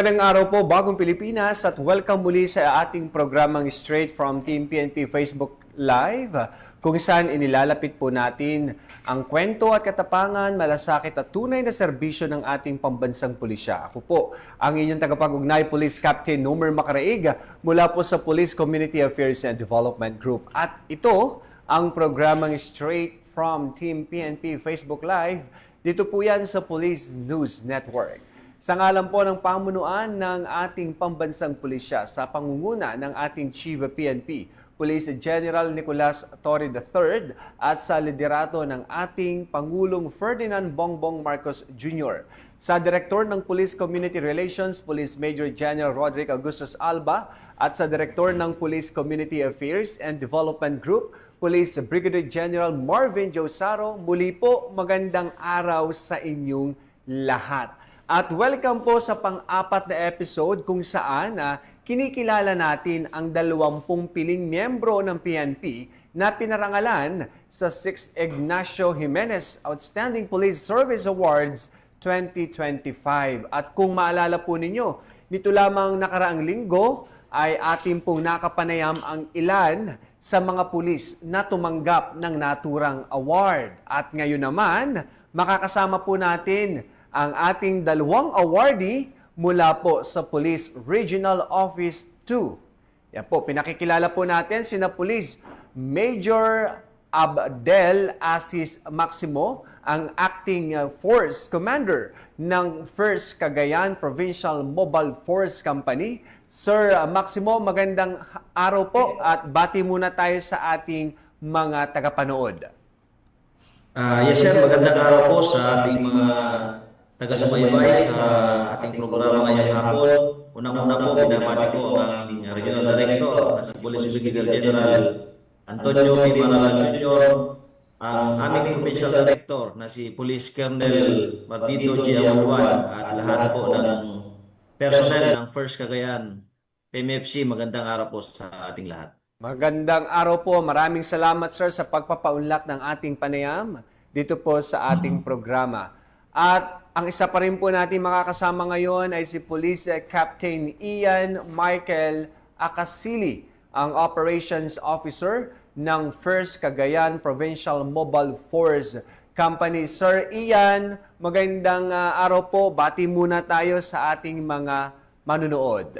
Magandang araw po, Bagong Pilipinas, at welcome muli sa ating programang Straight from Team PNP Facebook Live, kung saan inilalapit po natin ang kwento at katapangan, malasakit at tunay na serbisyo ng ating pambansang pulisya. Ako po ang inyong tagapag-ugnay, Police Captain Nomer Macaraig, mula po sa Police Community Affairs and Development Group. At ito ang programang Straight from Team PNP Facebook Live. Dito po yan sa Police News Network. Sa ngalan po ng pamunuan ng ating pambansang pulisya sa pangunguna ng ating Chief PNP, Police General Nicolas Torre III, at sa liderato ng ating Pangulong Ferdinand Bongbong Marcos Jr. Sa Direktor ng Police Community Relations, Police Major General Roderick Augustus Alba, at sa Direktor ng Police Community Affairs and Development Group, Police Brigadier General Marvin Josaro, muli po magandang araw sa inyong lahat. At welcome po sa pang-apat na episode kung saan kinikilala natin ang 20 piling miyembro ng PNP na pinarangalan sa 6th Ignacio Jimenez Outstanding Police Service Awards 2025. At kung maalala po ninyo, nito lamang nakaraang linggo ay ating pong nakapanayam ang ilan sa mga pulis na tumanggap ng naturang award. At ngayon naman, makakasama po natin ang ating 2 awardee mula po sa Police Regional Office 2. Yan po, pinakikilala po natin sina Police Major Abdel Aziz Maximo, ang Acting Force Commander ng 1st Cagayan Provincial Mobile Force Company. Sir Maximo, magandang araw po at bati muna tayo sa ating mga tagapanood. Yes sir, magandang araw po sa ating mga taga-subaybay sa ating programa ngayong hapon. Unang-una po, binabati ko ang aming Regional Director na si Police Brigadier General Antonio P. Maralan Jr., ang aming Provincial Director na si Police Colonel Mardito G. Awalwan, at lahat po ng personnel ng 1st Cagayan PMFC. Magandang araw po sa ating lahat. Magandang araw po. Maraming salamat sir sa pagpapaunlak ng ating panayam dito po sa ating programa. At ang isa pa rin po natin makakasama ngayon ay si Police Captain Ian Michael Acasili, ang Operations Officer ng 1st Cagayan Provincial Mobile Force Company. Sir Ian, magandang araw po. Bati muna tayo sa ating mga manunood.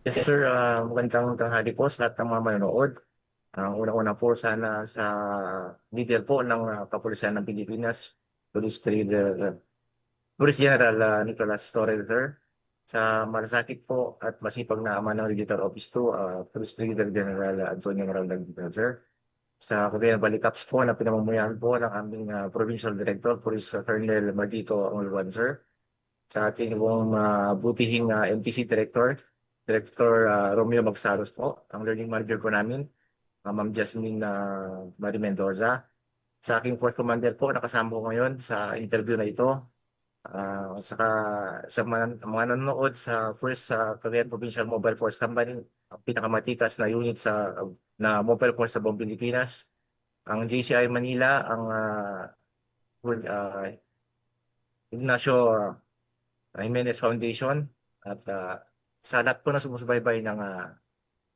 Yes sir, magandang tanghali po sa lahat ng mga manonood. Ang unang-una po sana sa leader po ng Kapulisan ng Pilipinas, Police General Nicolas Torre III, sa malasakit po at masipag na ama ng Regional Office 2, Police Brigadier General Antonio Maralan Jr., sa Cagayan Valley Caps po na pinamumuyan po ng aming Provincial Director, Police Colonel Mardito Awalwan sir, sa ating pong butihing MPC Director Romeo Magsaros po, ang learning manager po namin, Ma'am Jasmine Marie Mendoza, sa aking fourth commander po, nakasama ko ngayon sa interview na ito, saka sa mga nanonood sa first Cagayan Provincial Mobile Force Company, ang pinakamatikas na unit na mobile force sa buong Pilipinas, ang JCI Manila, ang Ignacio Jimenez Foundation, at sa lahat po na sumusubaybay ng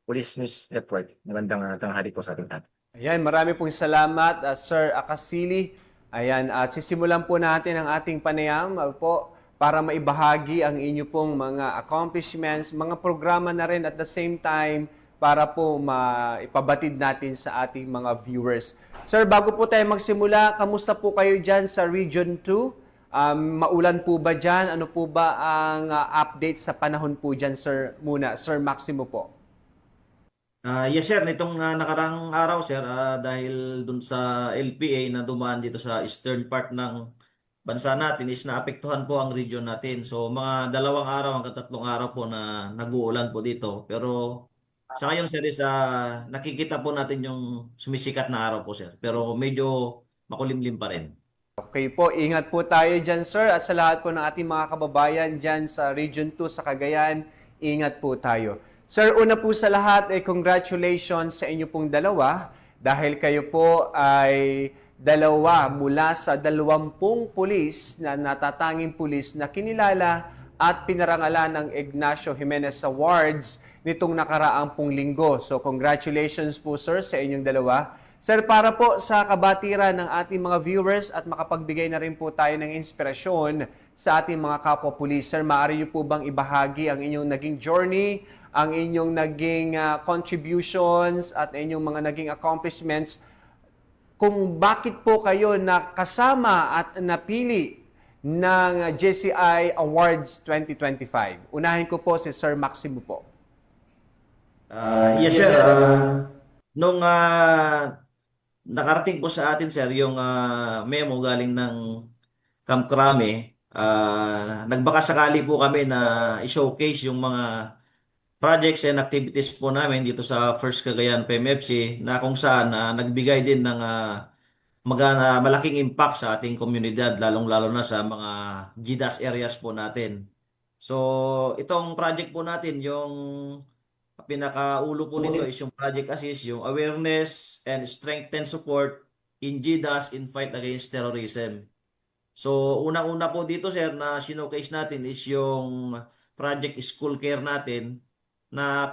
Police News Network. Magandang tanghali po sa ating lahat. Ayan, marami pong salamat, Sir Acasili. Ayan, at sisimulan po natin ang ating panayam po para maibahagi ang inyo pong mga accomplishments, mga programa na rin at the same time para po maipabatid natin sa ating mga viewers. Sir, bago po tayo magsimula, kamusta po kayo dyan sa Region 2? Maulan po ba dyan? Ano po ba ang update sa panahon po dyan, Sir, muna? Sir Maximo po. Yes sir, nitong nakarang araw sir, dahil dun sa LPA na dumaan dito sa eastern part ng bansa natin is naapektuhan po ang region natin. So mga 2 araw hanggang 3 araw po na nag-uulan po dito. Pero sa ngayon sir is nakikita po natin yung sumisikat na araw po sir. Pero medyo makulimlim pa rin. Okay po, ingat po tayo dyan sir, at sa lahat po ng ating mga kababayan dyan sa Region 2 sa Cagayan, ingat po tayo. Sir, una po sa lahat, congratulations sa inyo pong dalawa dahil kayo po ay dalawa mula sa 20 pulis na natatanging pulis na kinilala at pinarangalan ng Ignacio Jimenez Awards nitong nakaraang pong linggo. So congratulations po sir sa inyong dalawa. Sir, para po sa kabatiran ng ating mga viewers at makapagbigay na rin po tayo ng inspirasyon sa ating mga kapwa-pulis, sir, maaari niyo po bang ibahagi ang inyong naging journey, ang inyong naging contributions at inyong mga naging accomplishments, kung bakit po kayo nakasama at napili ng JCI Awards 2025? Unahin ko po si Sir Maximo po. Yes, sir. Nung nakarating po sa atin, sir, yung memo galing ng Camp Crame, nagbakasakali po kami na i-showcase yung mga projects and activities po namin dito sa First Cagayan PMFC na kung saan nagbigay din ng malaking impact sa ating komunidad, lalong-lalo na sa mga GDAS areas po natin. So, itong project po natin, yung pinakaulo po nito is yung Project Assist, yung awareness and strengthen support in GDAS in fight against terrorism. So, unang-una po dito, sir, na showcase natin is yung Project School Care natin na